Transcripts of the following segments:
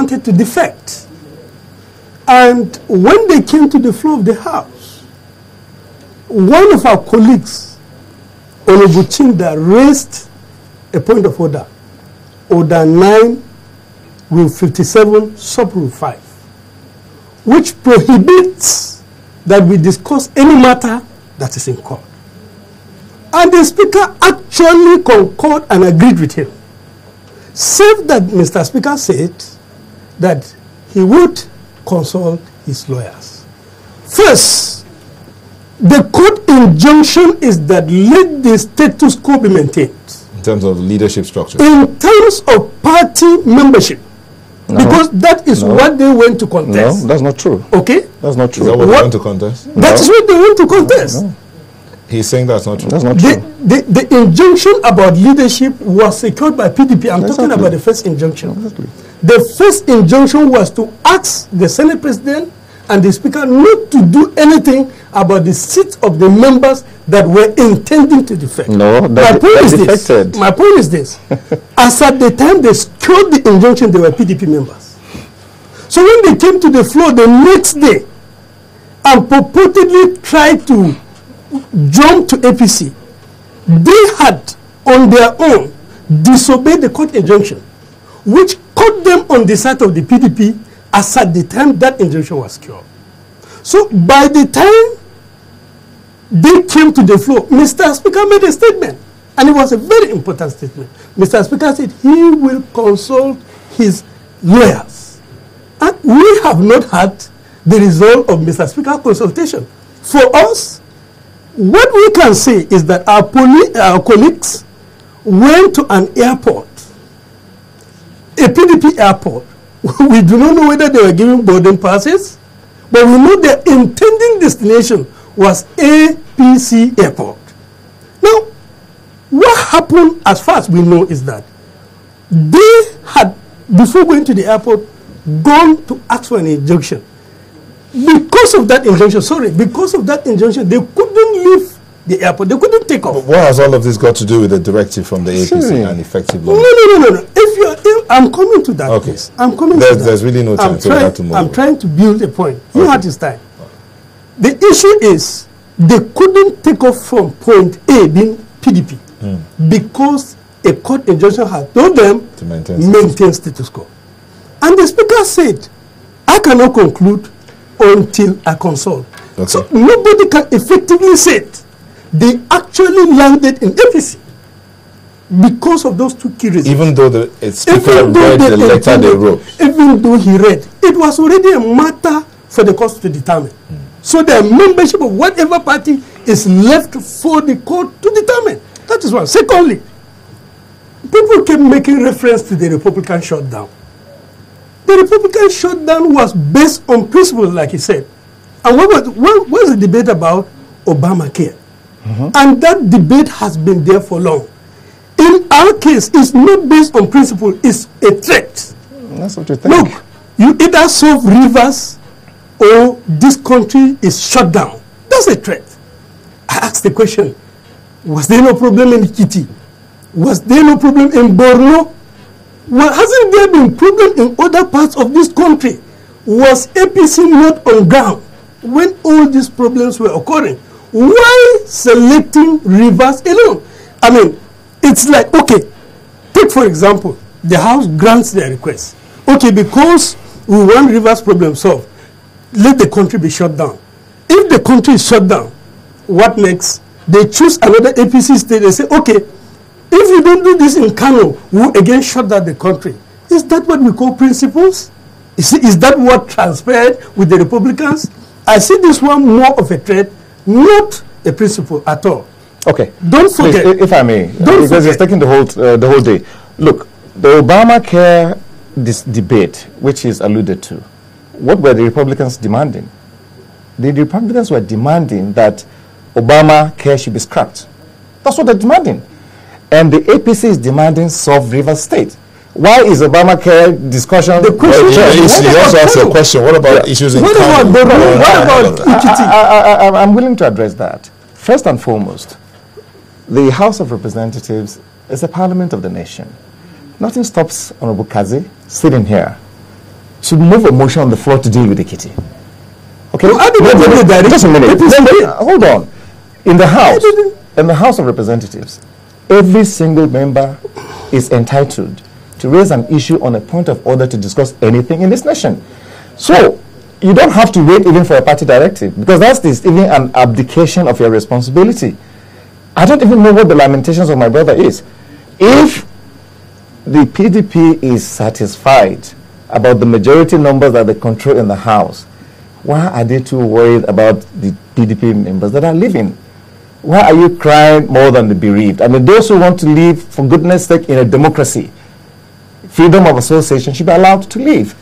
wanted to defect. And when they came to the floor of the House, one of our colleagues, Honorable Chinda, raised a point of order, Order 9, Rule 57, Sub-Rule 5, which prohibits that we discuss any matter that is in court. And the Speaker actually concurred and agreed with him, save that Mr. Speaker said that he would consult his lawyers. First, the court injunction is that let the status quo be maintained. In terms of leadership structure? In terms of party membership. No. Because that is what they went to contest. No, that's not true. Okay? That's not true. Is that what they went to contest? That is what they went to contest. No. He's saying that's not true. That's not true. The injunction about leadership was secured by PDP. I'm talking about the first injunction. Exactly. The first injunction was to ask the Senate President and the Speaker not to do anything about the seats of the members that were intending to defect. No, my point is this. As at the time they secured the injunction, they were PDP members. So when they came to the floor the next day and purportedly tried to jump to APC, they had on their own disobeyed the court injunction, which caught them on the side of the PDP as at the time that injunction was secured. So by the time they came to the floor, Mr. Speaker made a statement, and it was a very important statement. Mr. Speaker said he will consult his lawyers. And we have not had the result of Mr. Speaker's consultation. For us, what we can say is that our colleagues went to an airport, a PDP airport. We do not know whether they were giving boarding passes, but we know their intending destination was APC airport. Now, what happened as far as we know is that they had, before going to the airport, gone to ask for an injunction. Because of that injunction, they couldn't leave the airport. They couldn't take off. But what has all of this got to do with the directive from the APC and effective law? No. I'm coming to that. Okay. Place. I'm coming to that. There's really no time, so we have to move. I'm trying to build a point. You had this time. The issue is they couldn't take off from point A, being PDP, because a court injunction had told them to maintain status quo. And the Speaker said, I cannot conclude until I consult. Okay. So nobody can effectively say it. They actually landed in APC because of those two key reasons. Even though the Speaker read the letter they wrote. Even though he read, it was already a matter for the court to determine. So the membership of whatever party is left for the court to determine. That is one. Secondly, people kept making reference to the Republican shutdown. The Republican shutdown was based on principles, like he said. And what was the debate about? Obamacare. And that debate has been there for long. In our case, it's not based on principle, it's a threat. That's what you think. Look, you either solve rivers or this country is shut down. That's a threat. I asked the question, was there no problem in Ikiti? Was there no problem in Borno? Well, hasn't there been problem in other parts of this country? Was APC not on ground when all these problems were occurring? Why selecting rivers alone? I mean, it's like, okay, take for example, the House grants their request. Okay, because we want rivers problem solved, let the country be shut down. If the country is shut down, what next? They choose another APC state. They say, okay, if you don't do this in Kano, we'll again shut down the country. Is that what we call principles? Is that what transpired with the Republicans? I see this one more of a threat, not a principle at all. Okay. Don't forget. Please, if I may, because it's taking the whole day. Look, the Obamacare debate, which is alluded to, what were the Republicans demanding? The Republicans were demanding that Obamacare should be scrapped. That's what they're demanding. And the APC is demanding solve River State. Why is Obamacare discussion? The question you also asked a question. What about issues in What about Ikiti? I'm willing to address that. First and foremost, the House of Representatives is the parliament of the nation. Nothing stops Honorable Kazi sitting here to move a motion on the floor to deal with the kitty. Okay, just a minute. Hold on. In the House of Representatives, every single member is entitled to raise an issue on a point of order to discuss anything in this nation. So you don't have to wait even for a party directive, because that's even an abdication of your responsibility. I don't even know what the lamentations of my brother is. If the PDP is satisfied about the majority numbers that they control in the House, why are they too worried about the PDP members that are leaving? Why are you crying more than the bereaved? I mean, those who want to leave, for goodness sake, in a democracy, freedom of association should be allowed to leave.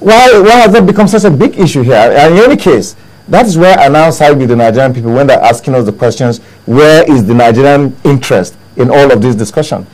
Why has that become such a big issue here? And in any case, that is where I now side with the Nigerian people when they're asking us the questions, where is the Nigerian interest in all of this discussion?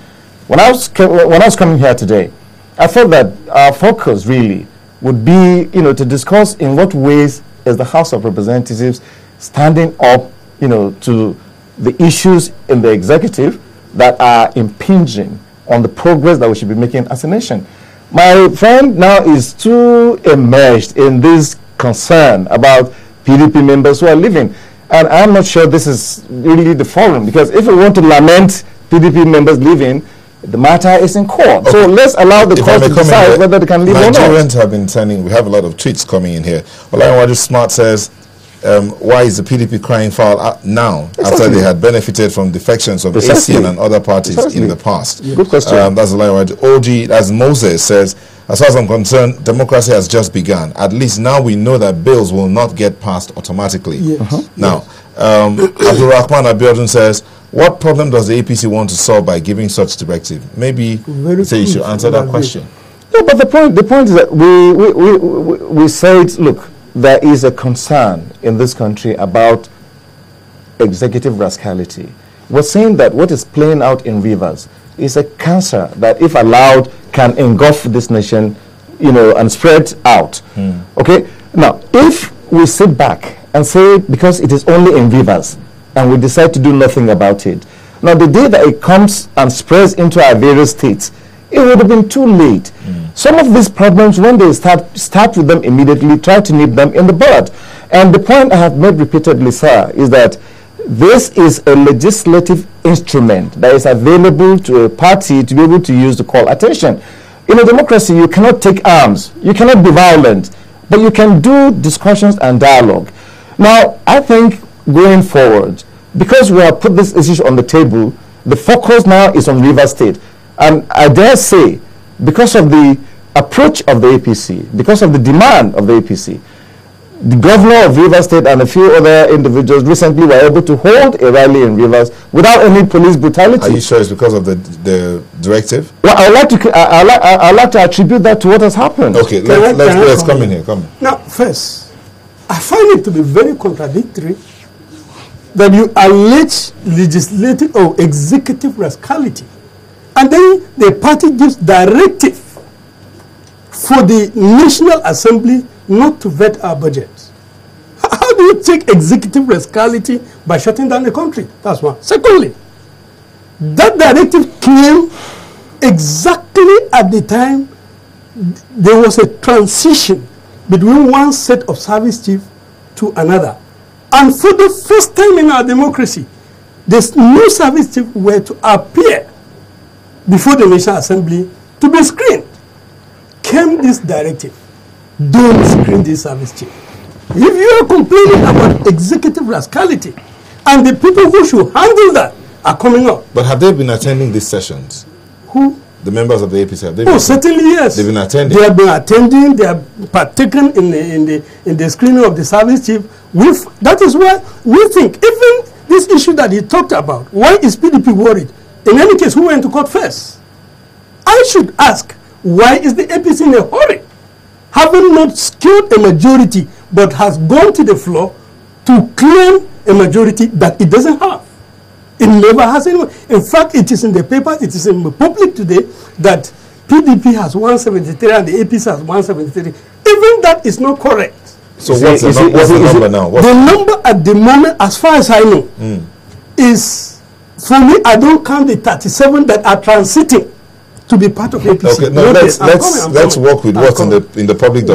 When I was coming here today, I thought that our focus really would be, to discuss in what ways is the House of Representatives standing up, to the issues in the executive that are impinging on the progress that we should be making as a nation. My friend now is too immersed in this concern about PDP members who are leaving. And I'm not sure this is really the forum, because if we want to lament PDP members leaving, the matter is in court. Okay. So let's allow the court to decide whether they can leave or not. Nigerians have been sending, we have a lot of tweets coming in here. Olayiwaju Smart says, why is the PDP crying foul now, after they had benefited from defections of ACN and other parties in the past? Yeah. Good question. That's Olayiwaju. OG, as Moses says, as far as I'm concerned, democracy has just begun. At least now we know that bills will not get passed automatically. Yes. Now, Abdul Rahman Abiodun says, what problem does the APC want to solve by giving such directive? Maybe say you should answer that question. No, but the point is that we said, look, there is a concern in this country about executive rascality. We're saying that what is playing out in Rivers is a cancer that, if allowed, can engulf this nation, and spread out. Okay? Now, if we sit back and say, because it is only in Rivers, and we decide to do nothing about it, now the day that it comes and spreads into our various states, it would have been too late. Some of these problems, when they start with them immediately, try to nip them in the bud. And the point I have made repeatedly, sir, is that this is a legislative instrument that is available to a party to be able to use to call attention. In a democracy, you cannot take arms, you cannot be violent, but you can do discussions and dialogue. Now, I think going forward, because we have put this issue on the table, the focus now is on Rivers State. And I dare say, because of the approach of the APC, because of the demand of the APC, the governor of Rivers State and a few other individuals recently were able to hold a rally in Rivers without any police brutality. Are you sure it's because of the directive? Well, I'd like to attribute that to what has happened. Okay, let's come in here. Come in. Now, first, I find it to be very contradictory that you allege legislative or executive rascality, and then the party gives directive for the National Assembly not to vet our budget. How do you take executive rascality by shutting down the country? That's one. Secondly, that directive came exactly at the time there was a transition between one set of service chief to another. And for the first time in our democracy, this new service chief were to appear before the National Assembly to be screened. Came this directive, don't screen this service chief. If you are complaining about executive rascality, and the people who should handle that are coming up. But have they been attending these sessions? Who? The members of the APC, have they been certainly yes. They've been attending. They have been attending. They have partaken in the screening of the service chief. That is why we think, even this issue that he talked about, why is PDP worried? In any case, who went to court first? I should ask, why is the APC in a hurry, having not secured a majority, but has gone to the floor to claim a majority that it doesn't have? It never has anyone. In fact, it is in the paper, it is in the public today that PDP has 173 and the APC has 173. Even that is not correct. So what's the number now? The number at the moment, as far as I know, is, for me, I don't count the 37 that are transiting to be part of APC. Okay, no, let's work with what's in the public domain.